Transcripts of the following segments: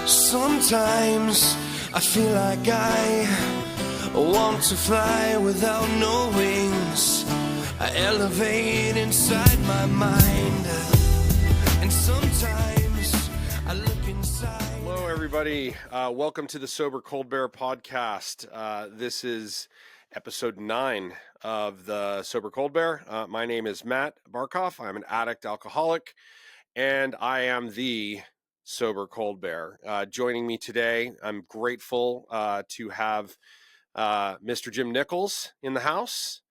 Sometimes I feel like I want to fly without no wings. I elevate inside my mind, and sometimes I look inside. Hello, everybody. Welcome to the Sober Cold Bear podcast. This is episode 9 of the Sober Cold Bear. My name is Matt Barkoff. I'm an addict alcoholic, and I am the Sober Cold Bear. Joining me today, I'm grateful to have Mr. Jim Nichols in the house.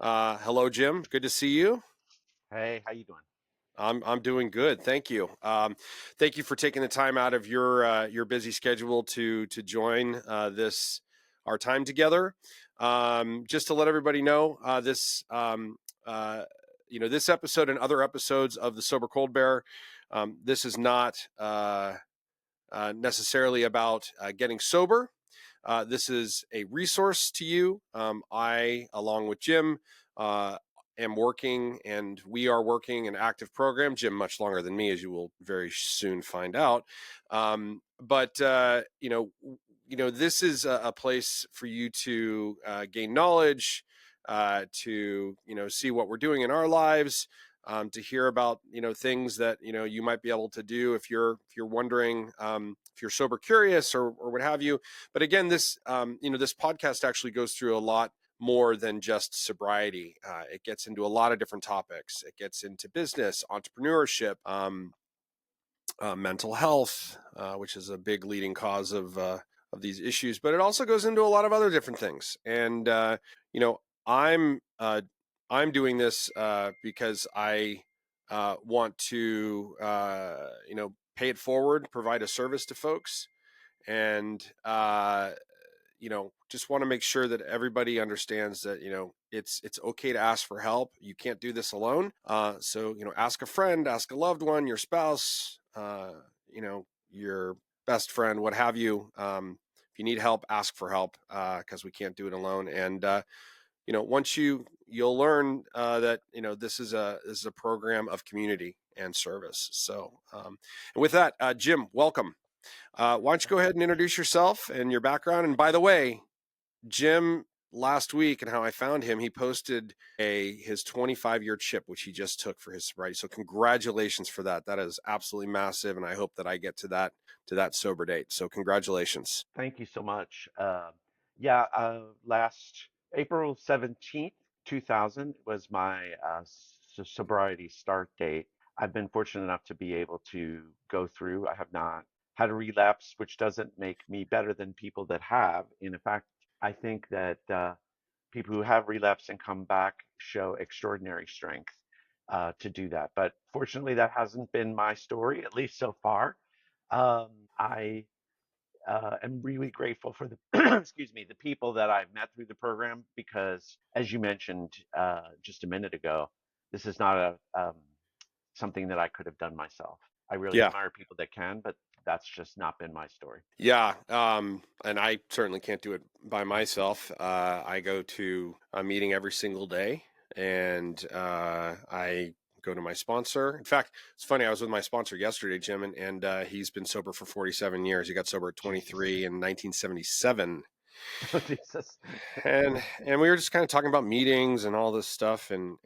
Hello, Jim. Good to see you. Hey, how you doing? I'm doing good, thank you. Thank you for taking the time out of your busy schedule to join our time together. Just to let everybody know, this episode and other episodes of the Sober Cold Bear, this is not necessarily about getting sober. This is a resource to you. I, along with Jim, am working, and we are working an active program. Jim much longer than me, as you will very soon find out. But this is a place for you to gain knowledge, to see what we're doing in our lives, to hear about things that you might be able to do if you're wondering, if you're sober curious or what have you. But again, this this podcast actually goes through a lot more than just sobriety. It gets into a lot of different topics. It gets into business, entrepreneurship, mental health, which is a big leading cause of these issues. But it also goes into a lot of other different things. And I'm doing this because I want to pay it forward, provide a service to folks, and just want to make sure that everybody understands that it's okay to ask for help. You can't do this alone. So ask a friend, ask a loved one, your spouse, your best friend, what have you. If you need help, ask for help, because we can't do it alone. And once you'll learn that this is a program of community and service. So and with that, Jim, welcome. Why don't you go ahead and introduce yourself and your background? And by the way, Jim, last week, and how I found him, he posted his 25-year chip, which he just took for his sobriety. So congratulations for that. That is absolutely massive, and I hope that I get to that sober date. So congratulations. Thank you so much. Last April 17th, 2000 was my sobriety start date. I've been fortunate enough to be able to go through. I have not had a relapse, which doesn't make me better than people that have. In fact, I think that people who have relapsed and come back show extraordinary strength to do that. But fortunately, that hasn't been my story, at least so far. I am really grateful for the excuse me, the people that I've met through the program, because as you mentioned just a minute ago, this is not something that I could have done myself. I really admire people that can, but that's just not been my story. Yeah. And I certainly can't do it by myself. I go to a meeting every single day, and I go to my sponsor. In fact, it's funny. I was with my sponsor yesterday, Jim, and he's been sober for 47 years. He got sober at 23 in 1977. Oh, Jesus. And we were just kind of talking about meetings and all this stuff. And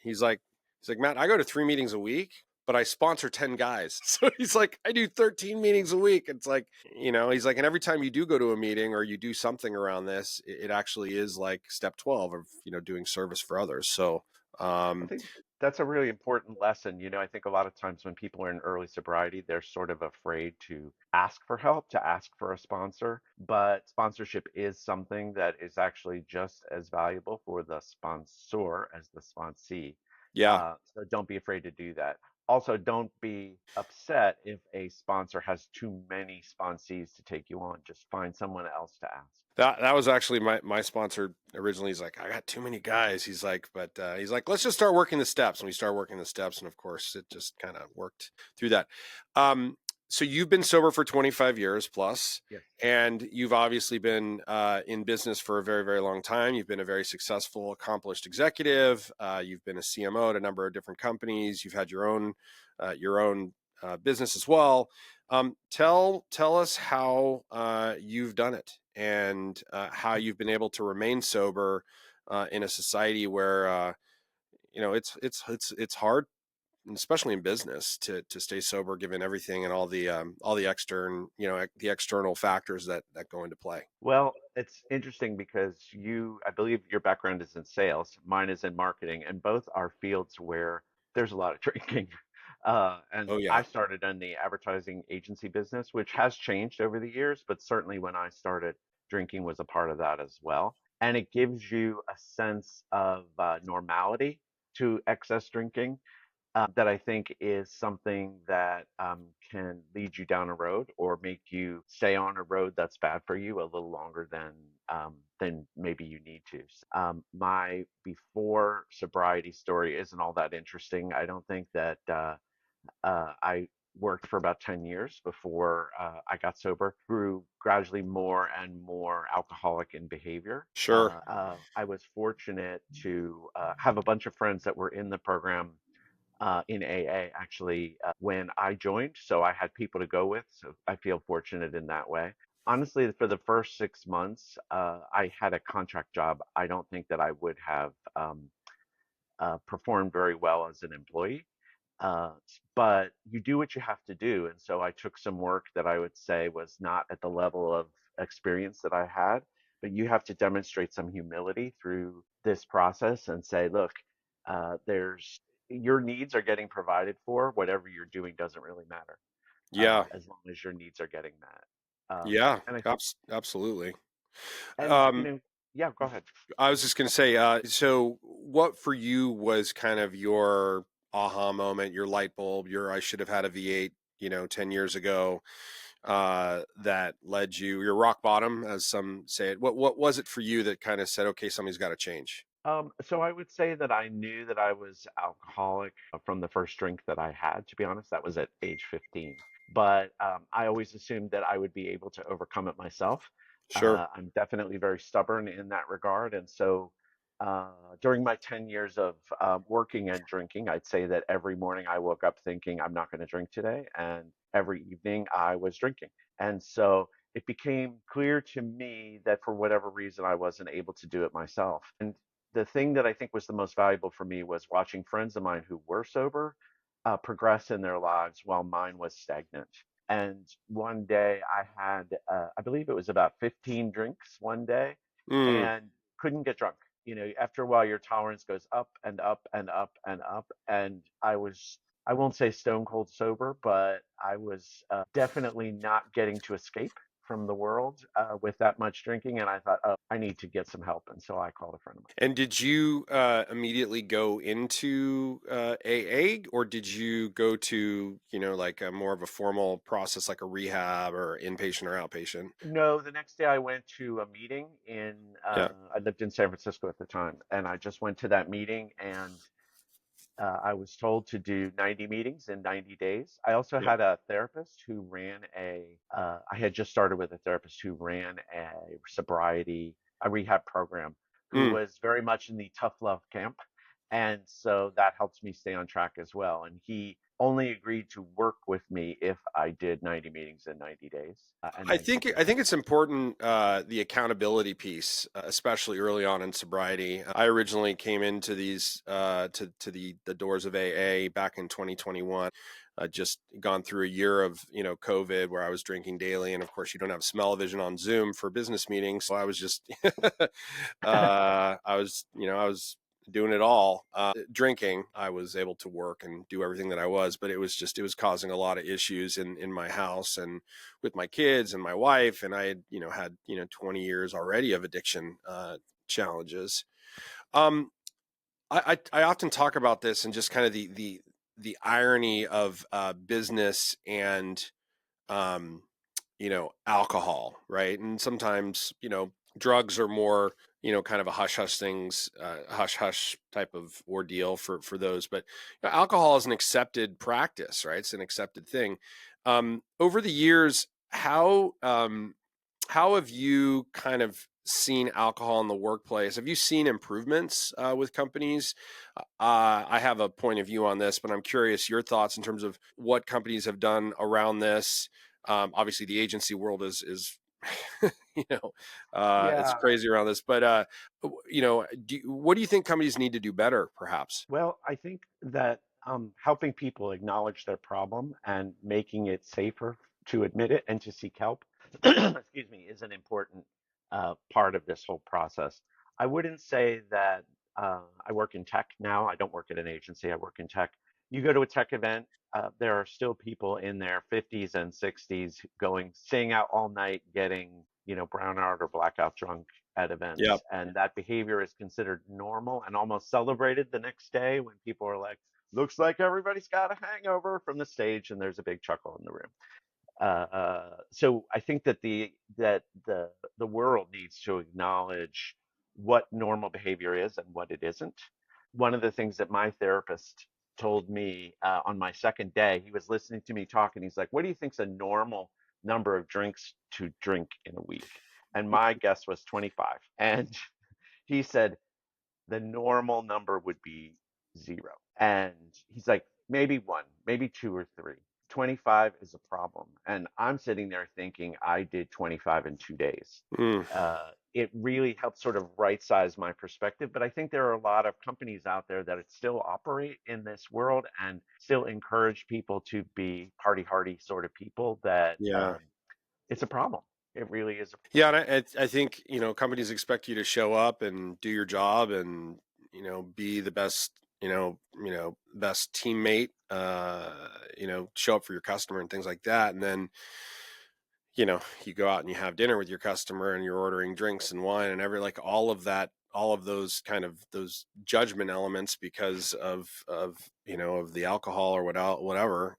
he's like, Matt, I go to 3 meetings a week, but I sponsor 10 guys. So he's like, I do 13 meetings a week. It's like, he's like, and every time you do go to a meeting or you do something around this, it actually is like step 12 of, doing service for others. So, I think that's a really important lesson. I think a lot of times when people are in early sobriety, they're sort of afraid to ask for help, to ask for a sponsor. But sponsorship is something that is actually just as valuable for the sponsor as the sponsee. yeah. So don't be afraid to do that. Also, don't be upset if a sponsor has too many sponsees to take you on. Just find someone else to ask. That was actually my sponsor originally. He's like, I got too many guys. He's like, let's just start working the steps. And we start working the steps. And of course, it just kind of worked through that. So you've been sober for 25 years plus, Yes. and you've obviously been in business for a very, very long time. You've been a very successful, accomplished executive. You've been a CMO at a number of different companies. You've had your own business as well. Tell us how you've done it, and how you've been able to remain sober in a society where it's hard, and especially in business, to stay sober given everything and all the the external factors that go into play. Well, it's interesting because I believe your background is in sales, mine is in marketing, and both are fields where there's a lot of drinking. And Oh I yeah, started in the advertising agency business, which has changed over the years, but certainly when I started, drinking was a part of that as well. And it gives you a sense of normality to excess drinking that I think is something that can lead you down a road or make you stay on a road that's bad for you a little longer than maybe you need to. My before sobriety story isn't all that interesting. I don't think that I worked for about 10 years before I got sober, grew gradually more and more alcoholic in behavior. sure, I was fortunate to have a bunch of friends that were in the program in AA actually when I joined. So I had people to go with. So I feel fortunate in that way. Honestly, for the first 6 months, I had a contract job. I don't think that I would have performed very well as an employee. Uh, but you do what you have to do. And so I took some work that I would say was not at the level of experience that I had, but you have to demonstrate some humility through this process and say, look, there's your needs are getting provided for. Whatever you're doing doesn't really matter yeah, as long as your needs are getting met. yeah, And I absolutely. and Um, yeah, go ahead. I was just going to say, so what for you was kind of your aha moment, your light bulb, your I should have had a V8, 10 years ago, that led you, your rock bottom, as some say it. What was it for you that kind of said, okay, something's got to change? So I would say that I knew that I was alcoholic from the first drink that I had, to be honest. That was at age 15. But I always assumed that I would be able to overcome it myself. Sure. I'm definitely very stubborn in that regard. And so uh, during my 10 years of working and drinking, I'd say that every morning I woke up thinking, I'm not going to drink today. And every evening I was drinking. And so it became clear to me that for whatever reason, I wasn't able to do it myself. And the thing that I think was the most valuable for me was watching friends of mine who were sober progress in their lives while mine was stagnant. And one day I had, I believe it was about 15 drinks one day Mm. and couldn't get drunk. You know, after a while, your tolerance goes up and up and up and up. And I won't say stone cold sober, but I was definitely not getting to escape from the world with that much drinking. And I thought, oh, I need to get some help. And so I called a friend of mine. And did you immediately go into AA, or did you go to, like a more of a formal process, like a rehab or inpatient or outpatient? No, the next day I went to a meeting Yeah. I lived in San Francisco at the time, and I just went to that meeting and I was told to do 90 meetings in 90 days. I also Yep. had a therapist who I had just started with a therapist who ran a rehab program, who Mm. was very much in the tough love camp. And so that helps me stay on track as well. And he only agreed to work with me if I did 90 meetings in 90 days and I then think took it I from think it's there. important, the accountability piece, especially early on in sobriety. I originally came into these to the doors of AA back in 2021. Just gone through a year of COVID, where I was drinking daily, and of course you don't have smell-o-vision on Zoom for business meetings, so I was just I was doing it all. Drinking, I was able to work and do everything that I was, but it was causing a lot of issues in my house and with my kids and my wife. And I had, had, 20 years already of addiction challenges. Um, I often talk about this and just kind of the irony of business and, um, alcohol, right? And sometimes, drugs are more, kind of a hush hush things, hush hush type of ordeal for those. But alcohol is an accepted practice, right? It's an accepted thing. Over the years, how have you kind of seen alcohol in the workplace? Have you seen improvements with companies? I have a point of view on this, but I'm curious your thoughts in terms of what companies have done around this. Obviously, the agency world is you know, it's Yeah. crazy around this. But what do you think companies need to do better, perhaps? Well, I think that helping people acknowledge their problem and making it safer to admit it and to seek help, excuse me, is an important part of this whole process. I wouldn't say that I work in tech now. I don't work at an agency. I work in tech. You go to a tech event, there are still people in their 50s and 60s going, staying out all night, getting, brownout or blackout drunk at Yeah. events, and that behavior is considered normal and almost celebrated the next day when people are like, looks like everybody's got a hangover from the stage, and there's a big chuckle in the room. So I think that the world needs to acknowledge what normal behavior is and what it isn't. One of the things that my therapist told me on my second day, he was listening to me talk, and he's like, "What do you think's a normal number of drinks to drink in a week?" And my guess was 25. And he said, the normal number would be zero. And he's like, maybe one, maybe two or three. 25 is a problem. And I'm sitting there thinking I did 25 in 2 days. Mm. It really helped sort of right size my perspective. But I think there are a lot of companies out there that still operate in this world and still encourage people to be party hardy sort of people that Yeah. it's a problem. It really is. Yeah, and I think companies expect you to show up and do your job and be the best best teammate. Show up for your customer and things like that, and then you go out and you have dinner with your customer and you're ordering drinks and wine and like all of that, all of those kind of those judgment elements because of the alcohol or whatever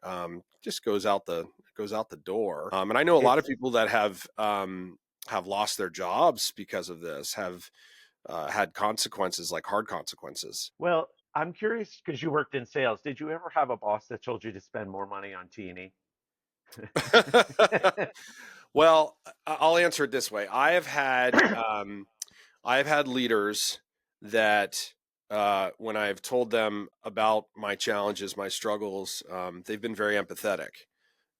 just goes out the door. And I know a lot of It's people that have lost their jobs because of this, have had consequences, like hard consequences. Well, I'm curious because you worked in sales. Did you ever have a boss that told you to spend more money on T&E? Well, I'll answer it this way. I have had leaders that when I've told them about my challenges, my struggles, they've been very empathetic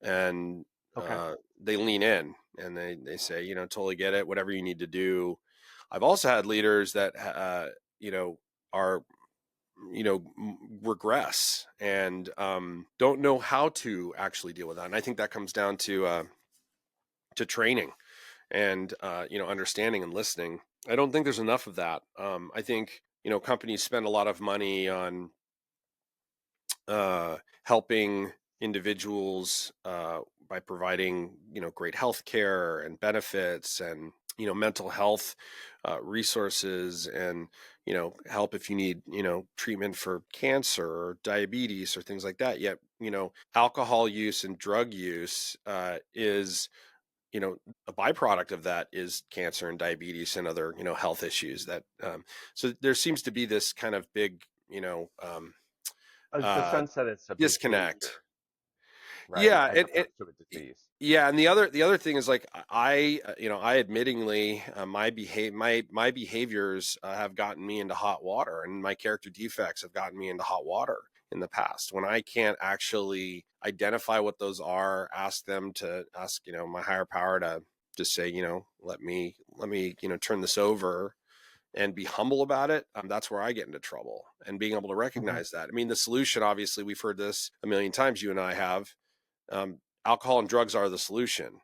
and Okay. they lean in and they say, totally get it, whatever you need to do. I've also had leaders that, are, regress and don't know how to actually deal with that. And I think that comes down to training and understanding and listening. I don't think there's enough of that. I think companies spend a lot of money on helping individuals by providing great health care and benefits and mental health resources and help if you need treatment for cancer or diabetes or things like that. Yet alcohol use and drug use is a byproduct of that is cancer and diabetes and other health issues that so there seems to be this kind of big The uh sun said it's a disconnect. behavior, right? Yeah, As it opposed to a disease. yeah, and the other thing is like I admittingly my behaviors have gotten me into hot water, and my character defects have gotten me into hot water in the past when I can't actually identify what those are, ask my higher power to just say, let me turn this over and be humble about it. That's where I get into trouble, and being able to Hmm. recognize that. I mean, the solution, obviously, we've heard this a million times, you and I have. Alcohol and drugs are the solution.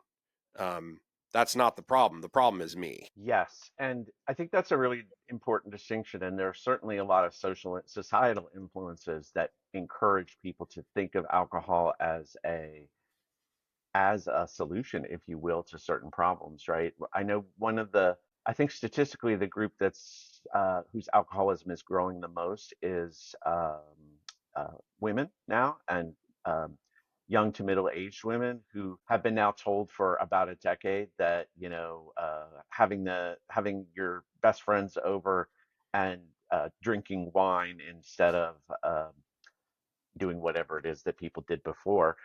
Um, that's not the problem. The problem is me. Yes, and I think that's a really important distinction. And there are certainly a lot of social societal influences that encourage people to think of alcohol as a solution, if you will, to certain problems, right? I know I think statistically, the group that's whose alcoholism is growing the most is women now, and um, young to middle-aged women who have been now told for about a decade that, having your best friends over and drinking wine instead of doing whatever it is that people did before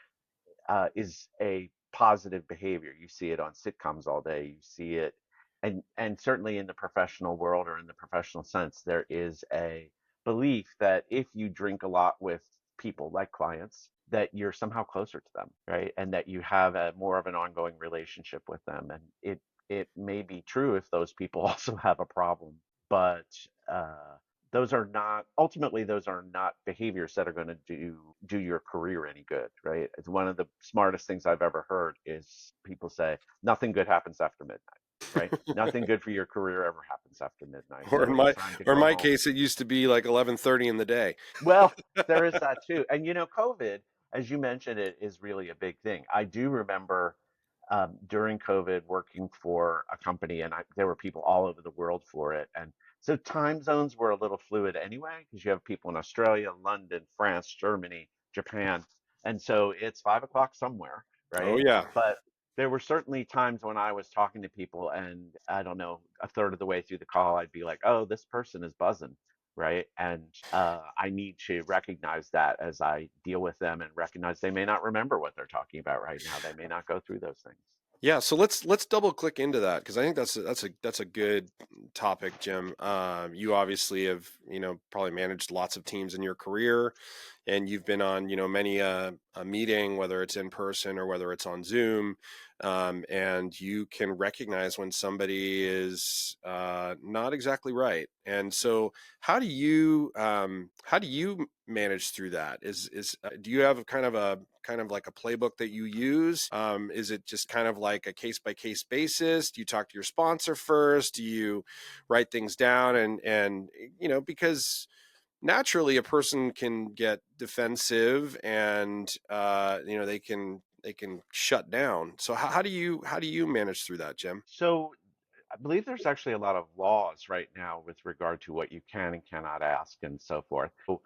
is a positive behavior. You see it on sitcoms all day. You see it. and certainly in the professional world or in the professional sense, there is a belief that if you drink a lot with people like clients, that you're somehow closer to them, right? And that you have a more of an ongoing relationship with them. And it may be true if those people also have a problem, but uh, those are not behaviors that are going to do your career any good, right? It's one of the smartest things I've ever heard is people say nothing good happens after midnight, right? Nothing good for your career ever happens after midnight. Or So in it's my time to or in go my home. case, it used to be like 11:30 in the day. Well, there is that too. And COVID, as you mentioned, it is really a big thing. I do remember during COVID working for a company, and there were people all over the world for it. And so time zones were a little fluid anyway, because you have people in Australia, London, France, Germany, Japan. And so it's 5 o'clock somewhere, Oh right? yeah. But there were certainly times when I was talking to people, and I don't know, a third of the way through the call, I'd be like, oh, this person is buzzing, right? And I need to recognize that as I deal with them and recognize they may not remember what they're talking about right now. They may not go through those things. Yeah, so let's double click into that because I think that's a good topic, Jim. You obviously have probably managed lots of teams in your career, and you've been on many a meeting, whether it's in person or whether it's on Zoom, and you can recognize when somebody is not exactly right. And so, how do you manage through that? Do you have kind of like a playbook that you use? Is it just kind of like a case by case basis? Do you talk to your sponsor first? Do you write things down and because naturally a person can get defensive and they can shut down. So how do you manage through that, Jim? So I believe there's actually a lot of laws right now with regard to what you can and cannot ask and so forth. So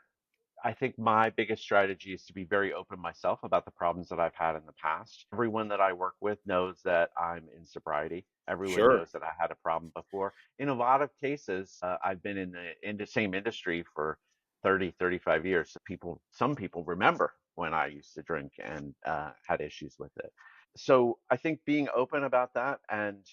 I think my biggest strategy is to be very open myself about the problems that I've had in the past. Everyone that I work with knows that I'm in sobriety. Everyone Sure. knows that I had a problem before. In a lot of cases, I've been in the same industry for 30, 35 years. So some people remember when I used to drink and had issues with it. So I think being open about that and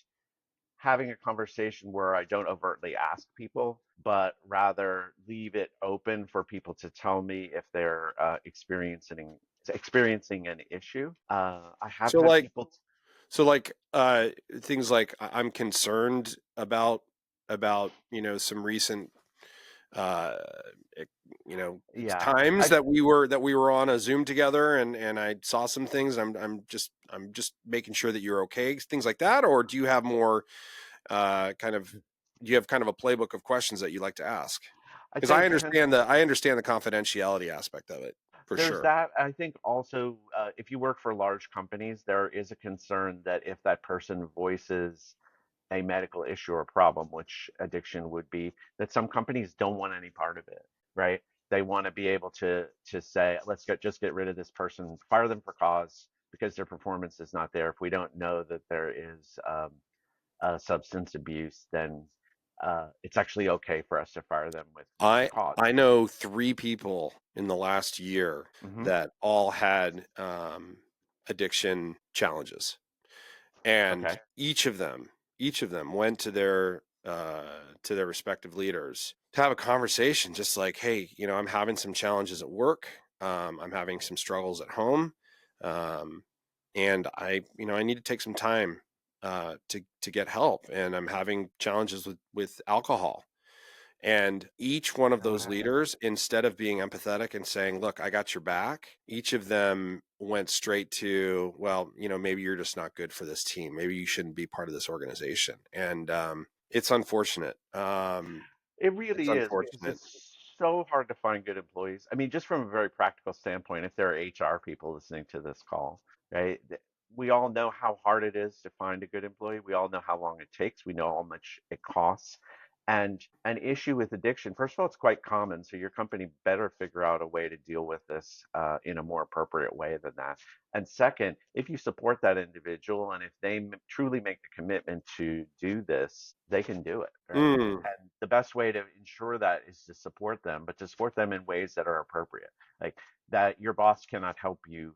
having a conversation where I don't overtly ask people, but rather leave it open for people to tell me if they're experiencing an issue. I have So had like people. so like things like I'm concerned about some recent uh eh, Yeah, times I that we were on a Zoom together and I saw some things. I'm just making sure that you're okay, things like that. Or do you have more kind of do you have kind of a playbook of questions that you like to ask? I Because think I understand the confidentiality aspect of it for there's sure. that. I think also if you work for large companies, there is a concern that if that person voices a medical issue or problem, which addiction would be, that some companies don't want any part of it, right? They want to be able to say, just get rid of this person, fire them for cause because their performance is not there. If we don't know that there is substance abuse, then it's actually okay for us to fire them with I cause. I know 3 people in the last year Hmm. that all had addiction challenges, and Okay. each of them went to their respective leaders to have a conversation, just like, hey, I'm having some challenges at work, I'm having some struggles at home, um, and I need to take some time to get help, and I'm having challenges with alcohol. And each one of those Wow. leaders, instead of being empathetic and saying, look, I got your back, each of them went straight to, well, maybe you're just not good for this team. Maybe you shouldn't be part of this organization. And it's unfortunate. It It's really is because unfortunate. it's so hard to find good employees. I mean, just from a very practical standpoint, if there are HR people listening to this call, right? We all know how hard it is to find a good employee. We all know how long it takes. We know how much it costs. And an issue with addiction, first of all, it's quite common. So your company better figure out a way to deal with this in a more appropriate way than that. And second, if you support that individual and if they truly make the commitment to do this, they can do it, right? Mm. And the best way to ensure that is to support them, but to support them in ways that are appropriate. Like that your boss cannot help you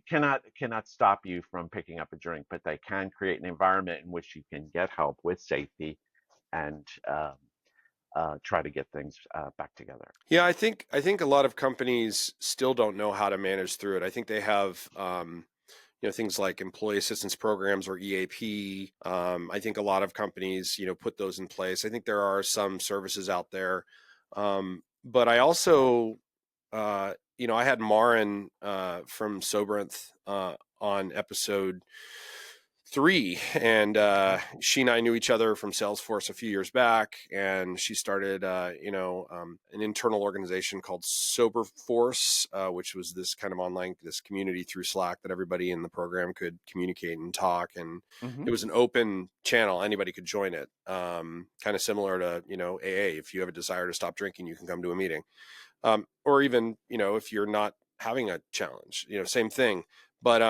cannot stop you from picking up a drink, but they can create an environment in which you can get help with safety and try to get things back together. Yeah, I think a lot of companies still don't know how to manage through it. I think they have things like employee assistance programs or EAP. I think a lot of companies put those in place. I think there are some services out there, but I also I had Marin from Sobrinth on episode 3, and she and I knew each other from Salesforce a few years back, and she started an internal organization called Soberforce, which was this kind of this community through Slack that everybody in the program could communicate and talk, and Hmm. it was an open channel. Anybody could join it, kind of similar to AA. If you have a desire to stop drinking, you can come to a meeting, or even if you're not having a challenge, same thing. But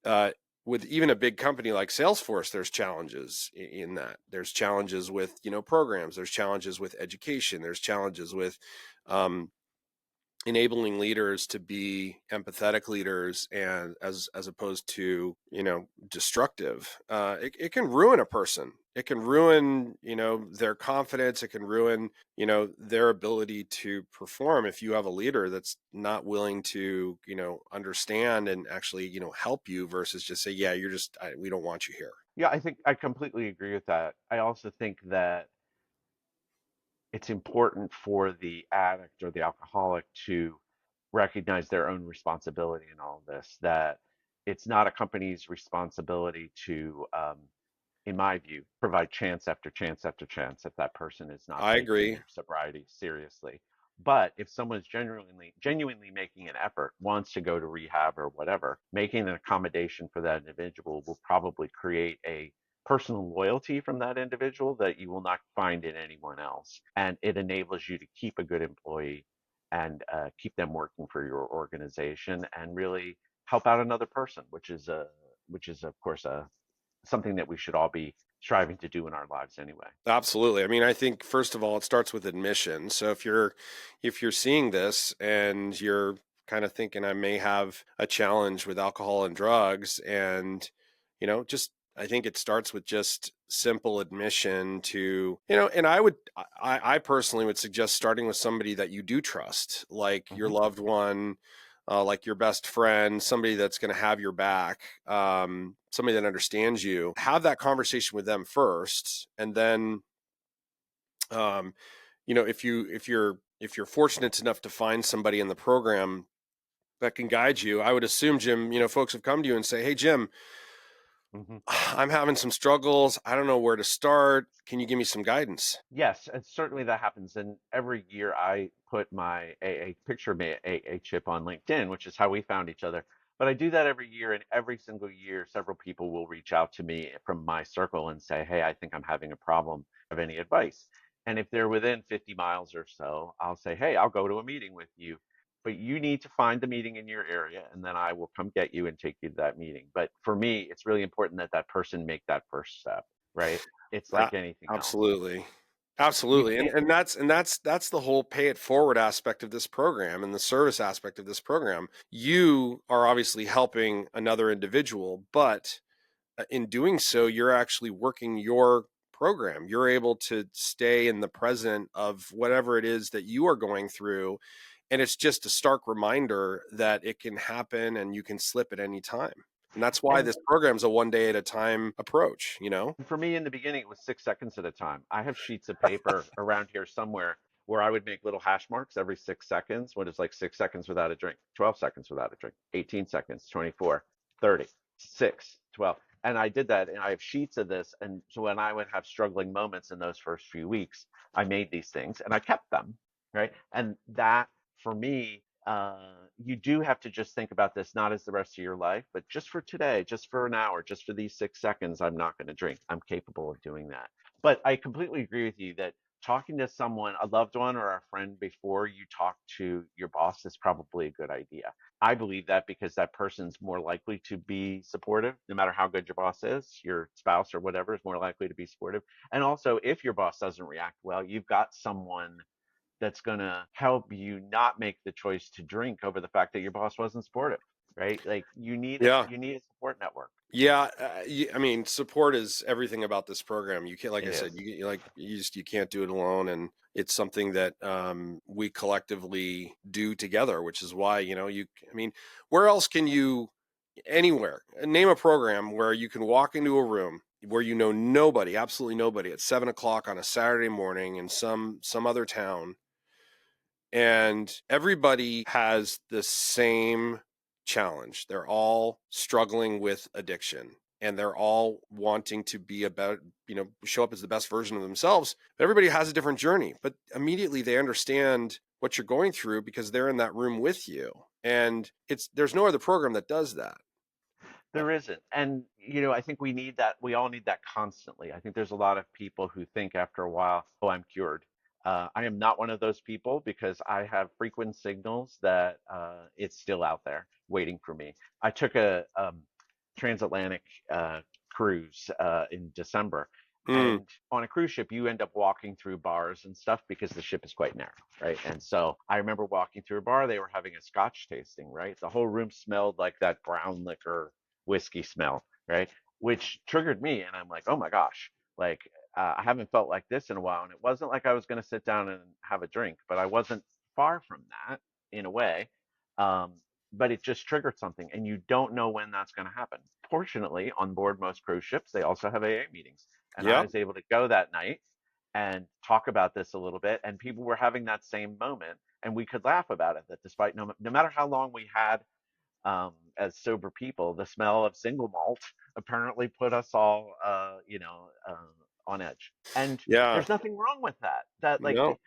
uh, with even a big company like Salesforce, there's challenges in that. There's challenges with programs. There's challenges with education. There's challenges with um, enabling leaders to be empathetic leaders, and as opposed to destructive. It can ruin a person. It can ruin their confidence. It can ruin their ability to perform if you have a leader that's not willing to understand and actually help you, versus just say, yeah, we don't want you here. Yeah, I think I completely agree with that. I also think that it's important for the addict or the alcoholic to recognize their own responsibility in all of this, that it's not a company's responsibility to in my view, provide chance after chance after chance if that person is not I taking agree. their sobriety seriously. But if someone's genuinely making an effort, wants to go to rehab or whatever, making an accommodation for that individual will probably create a personal loyalty from that individual that you will not find in anyone else. And it enables you to keep a good employee and keep them working for your organization and really help out another person, which is of course a something that we should all be striving to do in our lives anyway. Absolutely. I mean, I think first of all, it starts with admission. So if you're seeing this and you're kind of thinking I may have a challenge with alcohol and drugs, and just I think it starts with just simple admission to, and I personally would suggest starting with somebody that you do trust, like your Hmm. loved one, like your best friend, somebody that's going to have your back, somebody that understands you. Have that conversation with them first, and then, um, if you're fortunate enough to find somebody in the program that can guide you, I would assume, Jim, folks have come to you and say, "Hey, Jim, Hmm. I'm having some struggles. I don't know where to start. Can you give me some guidance?" Yes, and certainly that happens. And every year I put my AA picture of my AA chip on LinkedIn, which is how we found each other. But I do that every year, and every single year, several people will reach out to me from my circle and say, "Hey, I think I'm having a problem. Have any advice?" And if they're within 50 miles or so, I'll say, "Hey, I'll go to a meeting with you. But you need to find the meeting in your area, and then I will come get you and take you to that meeting." But for me, it's really important that that person make that first step, right? It's Uh, like anything else. Absolutely. You Absolutely. And can't. and that's the whole pay it forward aspect of this program and the service aspect of this program. You are obviously helping another individual, but in doing so, you're actually working your program. You're able to stay in the present of whatever it is that you are going through. And it's just a stark reminder that it can happen and you can slip at any time. And that's why And this program's a one day at a time approach. for me, in the beginning, it was 6 seconds at a time. I have sheets of paper around here somewhere where I would make little hash marks every 6 seconds. What is like 6 seconds without a drink, 12 seconds without a drink, 18 seconds, 24, 30, 6, 12. And I did that, and I have sheets of this. And so when I would have struggling moments in those first few weeks, I made these things and I kept them, right? And that for me, you do have to just think about this not as the rest of your life, but just for today, just for an hour, just for these 6 seconds, I'm not going to drink. I'm capable of doing that. But I completely agree with you that talking to someone, a loved one or a friend, before you talk to your boss is probably a good idea. I believe that because that person's more likely to be supportive, no matter how good your boss is, your spouse or whatever is more likely to be supportive. And also, if your boss doesn't react well, you've got someone that's going to help you not make the choice to drink over the fact that your boss wasn't supportive. right? Like Yeah. you need a support network. Yeah, I mean, support is everything about this program. You can't, like I It said, is. you can't do it alone, and it's something that we collectively do together. Which is why I mean, where else can you, anywhere, name a program where you can walk into a room where you know nobody, absolutely nobody, at 7 o'clock on a Saturday morning in some other town, and everybody has the same challenge. They're all struggling with addiction, and they're all wanting to be about, show up as the best version of themselves. But everybody has a different journey, but immediately they understand what you're going through because they're in that room with you. And there's no other program that does that. There isn't. And, I think we need that. We all need that constantly. I think there's a lot of people who think after a while, oh, I'm cured. I am not one of those people because I have frequent signals that it's still out there waiting for me. I took a transatlantic cruise in December. Mm, And on a cruise ship, you end up walking through bars and stuff because the ship is quite narrow, right? And so I remember walking through a bar, they were having a scotch tasting, right? The whole room smelled like that brown liquor whiskey smell, right? Which triggered me, and I'm like, oh my gosh, like I haven't felt like this in a while. And it wasn't like I was going to sit down and have a drink, but I wasn't far from that in a way. Um, but it just triggered something, and you don't know when that's going to happen. Fortunately, on board most cruise ships, they also have AA meetings, and I yeah. was able to go that night and talk about this a little bit, and people were having that same moment, and we could laugh about it. That despite no matter how long we had as sober people, the smell of single malt apparently put us all, on edge. And Yeah. there's nothing wrong with that. That like No.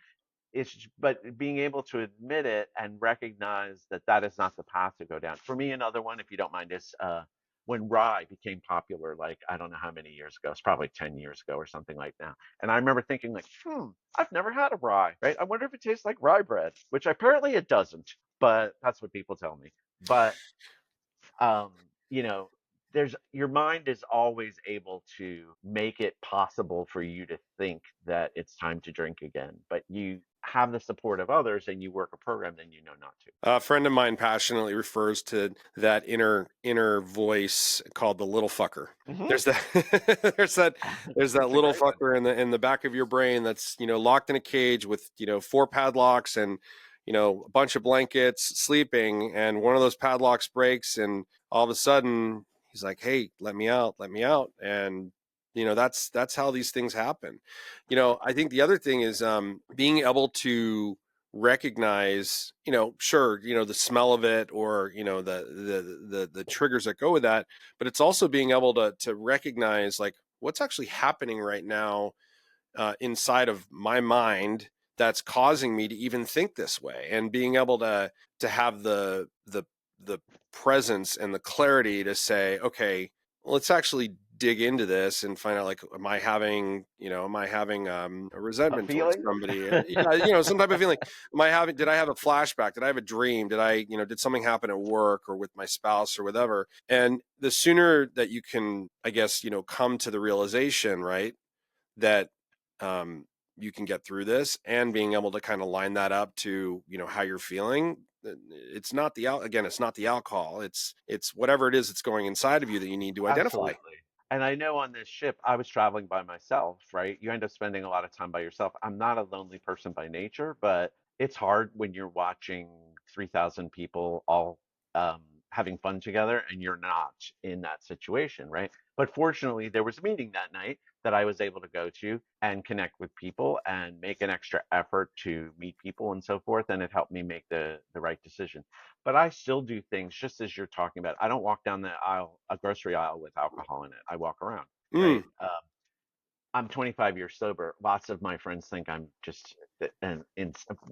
but being able to admit it and recognize that that is not the path to go down. For me, another one, if you don't mind, is when rye became popular. Like I don't know how many years ago. It's probably 10 years ago or something like that. And I remember thinking like, I've never had a rye. Right? I wonder if it tastes like rye bread, which apparently it doesn't. But that's what people tell me. But um, you know, there's your mind is always able to make it possible for you to think that it's time to drink again, but you have the support of others and you work a program, then you know not to. A friend of mine passionately refers to that inner voice called the little fucker. Hmm. There's that there's that It's a little great one. fucker in the back of your brain that's locked in a cage with 4 padlocks and a bunch of blankets sleeping, and one of those padlocks breaks, and all of a sudden he's like, "Hey, let me out," and that's how these things happen. I think the other thing is being able to recognize, sure, the smell of it, or the triggers that go with that, but it's also being able to recognize like what's actually happening right now inside of my mind that's causing me to even think this way, and being able to have the presence and the clarity to say, okay, let's actually dig into this and find out, like, am I having a A resentment towards feeling? somebody, yeah, some type of feeling. Did I have a flashback, did I have a dream, did something happen at work or with my spouse or whatever? And the sooner that you can, I guess, come to the realization, right, that um, you can get through this, and being able to kind of line that up to how you're feeling. It's not again, it's not the alcohol, it's whatever it is that's going inside of you that you need to identify. Absolutely. And I know on this ship, I was traveling by myself, right? You end up spending a lot of time by yourself. I'm not a lonely person by nature, but it's hard when you're watching 3,000 people all um, having fun together and you're not in that situation, right? But fortunately, there was a meeting that night that I was able to go to and connect with people and make an extra effort to meet people and so forth. And it helped me make the right decision. But I still do things just as you're talking about. I don't walk down the aisle, a grocery aisle with alcohol in it. I walk around, right? Mm. I'm 25 years sober. Lots of my friends think I'm just, and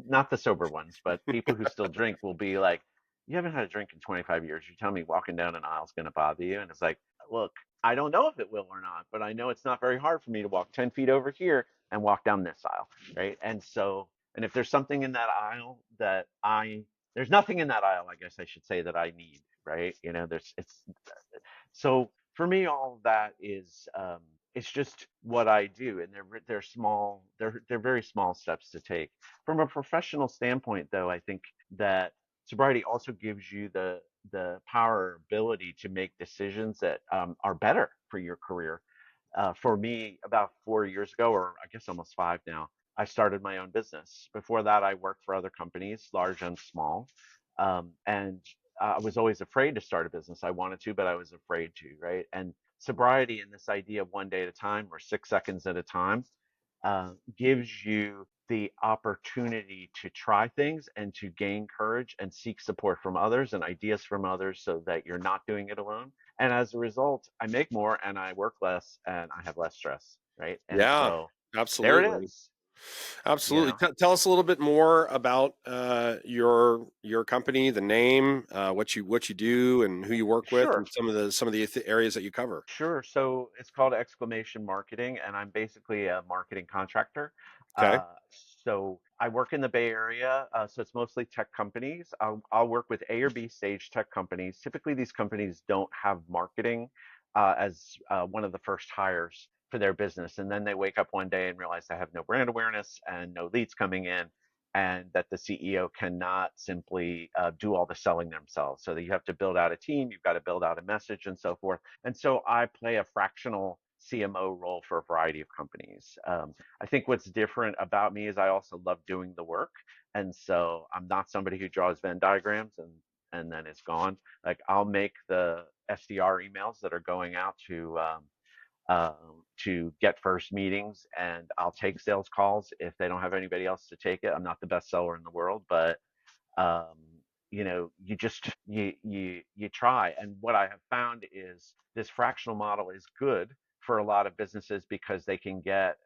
not the sober ones, but people who still drink will be like, "You haven't had a drink in 25 years. You tell me walking down an aisle is going to bother you?" And it's like, look, I don't know if it will or not, but I know it's not very hard for me to walk 10 feet over here and walk down this aisle, right? And so, and if there's something in that aisle there's nothing in that aisle, I guess I should say, that I need, right? It's so for me, all of that is it's just what I do, and they're small. They're very small steps to take. From a professional standpoint, though, I think that sobriety also gives you the power or ability to make decisions that are better for your career. For me, about 4 years ago, or I guess almost five now, I started my own business. Before that, I worked for other companies, large and small. And I was always afraid to start a business. I wanted to, but I was afraid to, right? And sobriety and this idea of one day at a time or 6 seconds at a time gives you the opportunity to try things and to gain courage and seek support from others and ideas from others so that you're not doing it alone. And as a result, I make more and I work less and I have less stress, right? And Yeah, so there it absolutely. is, you Absolutely. know. Tell us a little bit more about your company, the name, what you do, and who you work with, Sure. and some of the areas that you cover. Sure. So it's called Exclamation Marketing, and I'm basically a marketing contractor. Okay. Uh, so I work in the Bay Area, so it's mostly tech companies. I'll work with A or B stage tech companies. Typically, these companies don't have marketing as one of the first hires for their business, and then they wake up one day and realize they have no brand awareness and no leads coming in, and that the CEO cannot simply do all the selling themselves. So that you have to build out a team, you've got to build out a message, and so forth. And so I play a fractional CMO role for a variety of companies. I think what's different about me is I also love doing the work. And so I'm not somebody who draws Venn diagrams and then it's gone. Like I'll make the SDR emails that are going out to get first meetings, and I'll take sales calls if they don't have anybody else to take it. I'm not the best seller in the world, but um, you just you try. And what I have found is this fractional model is good for a lot of businesses because they can get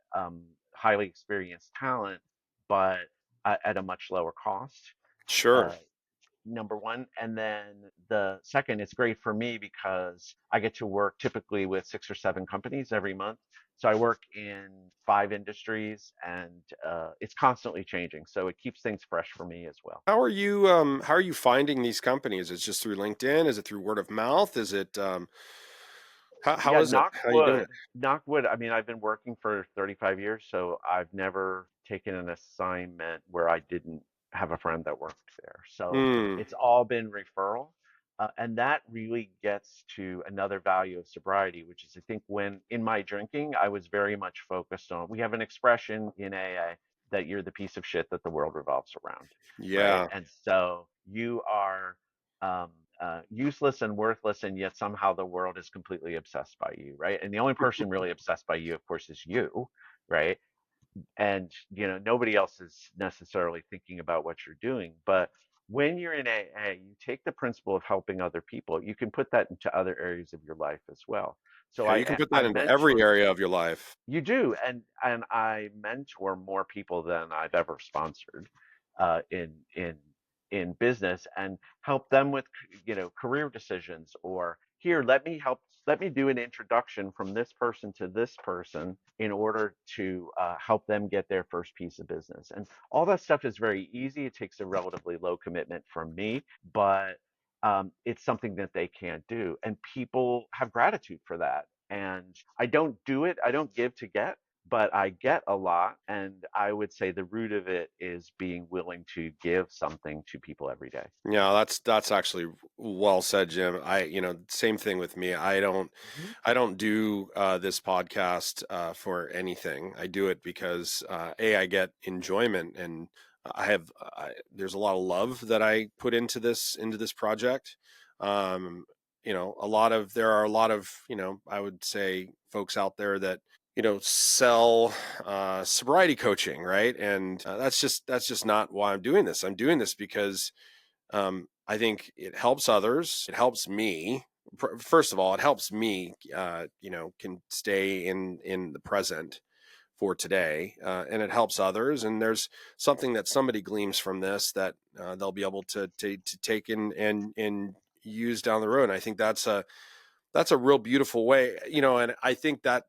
highly experienced talent, but at a much lower cost. Sure. Uh, Number one. And then the second, it's great for me because I get to work typically with 6 or 7 companies every month. So I work in 5 industries and it's constantly changing. So it keeps things fresh for me as well. How are you finding these companies? Is it just through LinkedIn? Is it through word of mouth? Is it how Yeah, is it? How are you doing it? knock wood. I mean, I've been working for 35 years, so I've never taken an assignment where I didn't have a friend that worked there. So Hmm. it's all been referral. And that really gets to another value of sobriety, which is I think when in my drinking, I was very much focused on, we have an expression in AA that you're the piece of shit that the world revolves around, right? Yeah. And so you are um, useless and worthless, and yet somehow the world is completely obsessed by you, right? And the only person really obsessed by you, of course, is you, right? And nobody else is necessarily thinking about what you're doing. But when you're in AA, you take the principle of helping other people, you can put that into other areas of your life as well. So Yeah, I you can put I that into every mentor. area of your life. You do, and I mentor more people than I've ever sponsored uh, in in in business and help them with career decisions, or here, let me do an introduction from this person to this person in order to help them get their first piece of business. And all that stuff is very easy. It takes a relatively low commitment from me, but it's something that they can't do, and people have gratitude for that. And I don't do it. I don't give to get, but I get a lot. And I would say the root of it is being willing to give something to people every day. Yeah, that's actually well said, Jim. Same thing with me. I don't Mhm. I don't do this podcast for anything. I do it because I get enjoyment, and there's a lot of love that I put into this project. Um, there are a lot of, I would say, folks out there that sell sobriety coaching, right? And that's just not why I'm doing this. I'm doing this because I think it helps others. It helps me. First of all, it helps me, can stay in the present for today, and it helps others. And there's something that somebody gleams from this that they'll be able to take and use down the road. And I think that's a real beautiful way, and I think I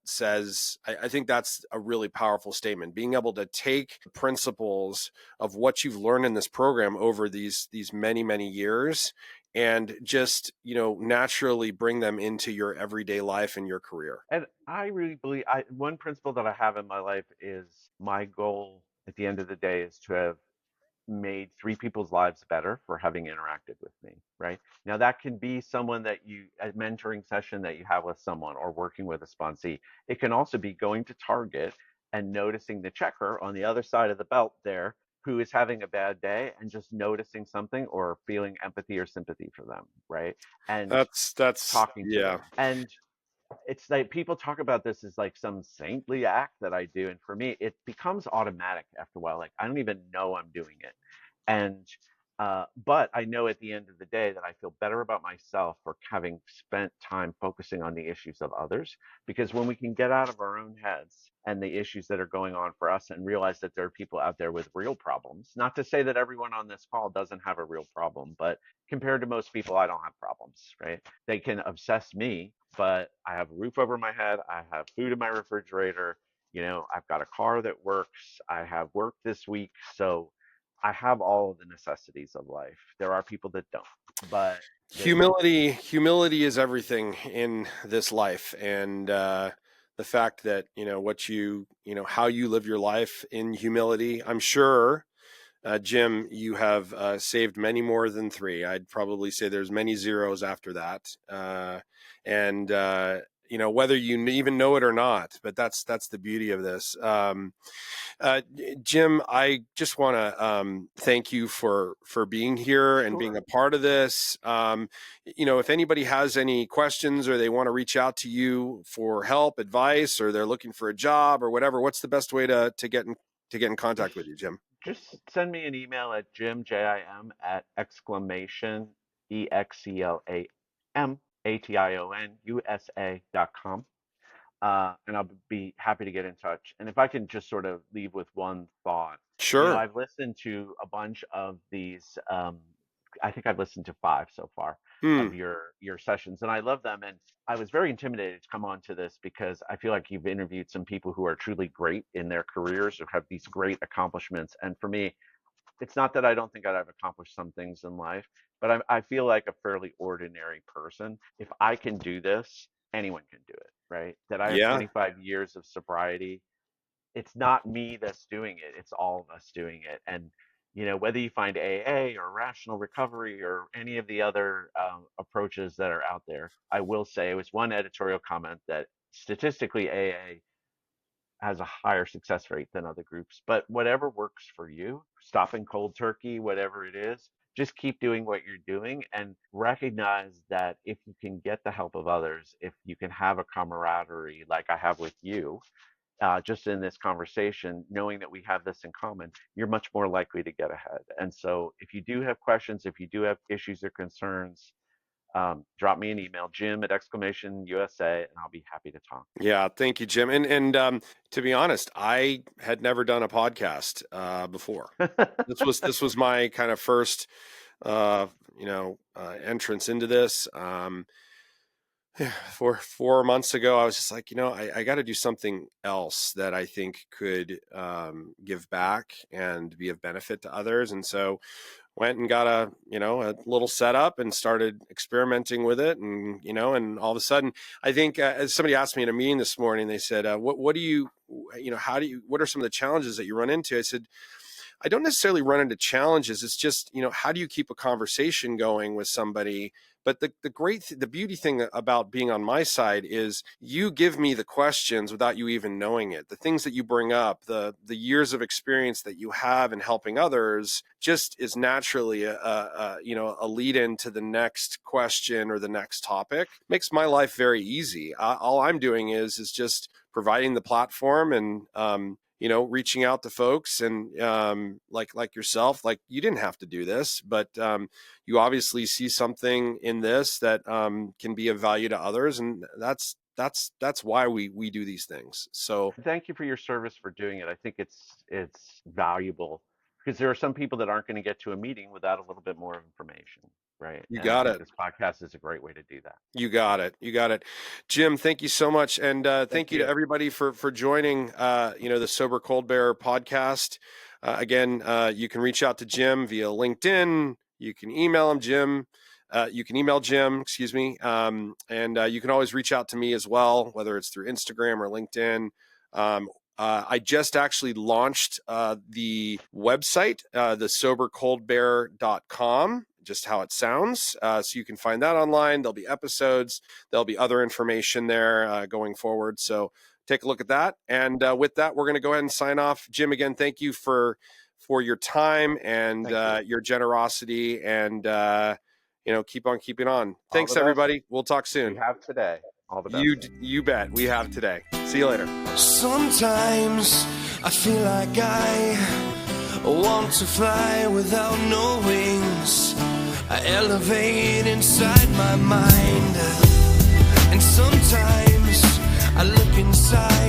think that's a really powerful statement, being able to take principles of what you've learned in this program over these many many years and just naturally bring them into your everyday life and your career. And I really believe one principle that I have in my life is my goal at the end of the day is to have made three people's lives better for having interacted with me, right? Now that can be someone that a mentoring session that you have with someone or working with a sponsee. It can also be going to Target and noticing the checker on the other side of the belt there who is having a bad day and just noticing something or feeling empathy or sympathy for them, right? And That's talking to yeah. them. And it's like people talk about this as like some saintly act that I do. And for me, it becomes automatic after a while. Like I don't even know I'm doing it. And but I know at the end of the day that I feel better about myself for having spent time focusing on the issues of others. Because when we can get out of our own heads and the issues that are going on for us and realize that there are people out there with real problems, not to say that everyone on this call doesn't have a real problem, but compared to most people, I don't have problems, right? They can obsess me, but I have a roof over my head. I have food in my refrigerator. I've got a car that works. I have work this week. So I have all of the necessities of life. There are people that don't, but the Humility is everything in this life, and the fact that how you live your life in humility. I'm sure, Jim, you have saved many more than three. I'd probably say there's many zeros after that, and whether you even know it or not. But that's the beauty of this. Uh, Jim, I just want to thank you for being here and being sure. a part of this. If anybody has any questions or they want to reach out to you for help, advice, or they're looking for a job or whatever, what's the best way to get in contact with Just you, Jim? just send me an email at Jim at exclamation EXCLAMATIONUSA.com. And I'll be happy to get in touch. And if I can just sort of leave with one thought, Sure. I've listened to a bunch of these. I think I've listened to five so far of Hmm. your sessions, and I love them. And I was very intimidated to come on to this because I feel like you've interviewed some people who are truly great in their careers, who have these great accomplishments. And for me, it's not that I don't think I've accomplished some things in life, but I feel like a fairly ordinary person. If I can do this, anyone can do it, right? That I have Yeah. 25 years of sobriety. It's not me that's doing it, it's all of us doing it. And, whether you find AA or rational recovery or any of the other approaches that are out there, I will say it was one editorial comment that statistically AA has a higher success rate than other groups. But whatever works for you, stopping cold turkey, whatever it is, just keep doing what you're doing and recognize that if you can get the help of others, if you can have a camaraderie like I have with you, just in this conversation, knowing that we have this in common, you're much more likely to get ahead. And so if you do have questions, if you do have issues or concerns, drop me an email, Jim at exclamation USA, and I'll be happy to talk. Yeah, thank you, Jim. And to be honest, I had never done a podcast before. This was my kind of first entrance into this. Yeah, 4 months ago, I was just like, I got to do something else that I think could give back and be of benefit to others. And so went and got a little setup and started experimenting with it. And all of a sudden, I think as somebody asked me in a meeting this morning, they said, what do you, what are some of the challenges that you run into? I said, I don't necessarily run into challenges. It's just, how do you keep a conversation going with somebody? But the beauty thing about being on my side is you give me the questions without you even knowing it. The things that you bring up, the years of experience that you have in helping others, just is naturally a lead in to the next question or the next topic. Makes my life very easy. All I'm doing is just providing the platform and reaching out to folks and like yourself, like you didn't have to do this, but you obviously see something in this that can be of value to others, and that's why we do these things. So Thank you for your service for doing it. I think it's valuable because there are some people that aren't going to get to a meeting without a little bit more information, right? you And I got think it. this podcast is a great way to do that. You got it. You got it. Jim, thank you so much. And Thank thank you to you. everybody for joining, the Sober Cold Bear podcast. Again, you can reach out to Jim via LinkedIn. You can email him, Jim. You can email Jim, excuse me. And you can always reach out to me as well, whether it's through Instagram or LinkedIn. I just actually launched the website, the sobercoldbear.com, just how it sounds. So you can find that online. There'll be episodes. There'll be other information there going forward. So take a look at that. And with that, we're going to go ahead and sign off. Jim, again, thank you for your time and your generosity, and keep on keeping on. Thanks, everybody. We'll talk soon. You have today. All the best. You bet. We have today. See you later. Sometimes I feel like I want to fly without no wings. I elevate inside my mind, and sometimes I look inside